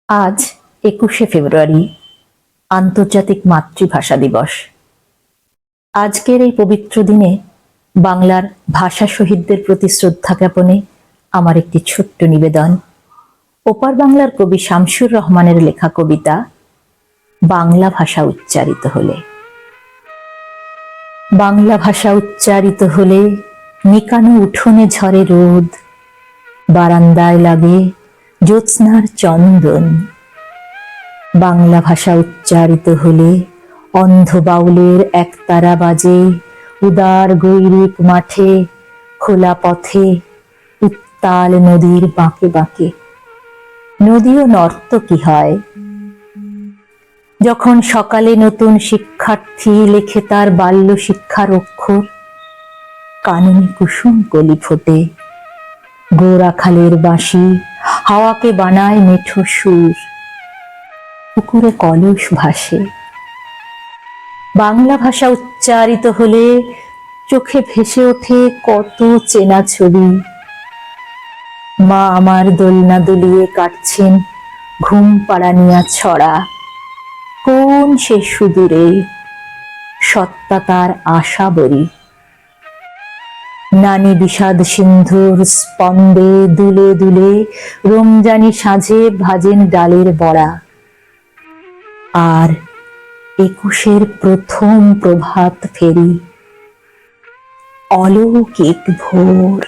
আজ ২১শে ফেব্রুয়ারি, আন্তর্জাতিক মাতৃভাষা দিবস। আজকের এই পবিত্র দিনে বাংলার ভাষা শহীদদের প্রতি শ্রদ্ধা জ্ঞাপনে আমার একটি ছোট্ট নিবেদন। ওপার বাংলার কবি শামসুর রহমানের লেখা কবিতা বাংলা ভাষা উচ্চারিত হলে। বাংলা ভাষা উচ্চারিত হলে নিকানো উঠোনে ঝরে রোদ, বারান্দায় লাগে জ্যোৎস্নার চন্দন। বাংলা ভাষা উচ্চারিত হলে অন্ধ বাউলের একতারা বাজে উদার গৈরিক মাঠে, খোলা পথে, উত্তাল নদীর বাঁকে বাঁকে। নদীও নর্তকী হয়। যখন সকালে নতুন শিক্ষার্থী লেখে তার বাল্য শিক্ষার অক্ষর, কাননে কুসুম কলি ফোটে, গোরাখালের বাঁশি হাওয়াকে বানায় মেঠো সুর, পুকুরে কলস ভাসে। বাংলা ভাষা উচ্চারিত হলে চোখে ভেসে ওঠে কত চেনা ছবি। মা আমার দোলনা দুলিয়ে কাটছেন ঘুম পাড়ানিয়া ছড়া, কোন সে সুদূরে সত্তা তার আশা বরি। নানি বিষাদ সিন্ধুর স্পন্দে দুলে দুলে রমজানি সাঁঝে ভাজেন ডালের বড়া। আর ২১-এর প্রথম প্রভাত ফেরি, অলৌকিক ভোর।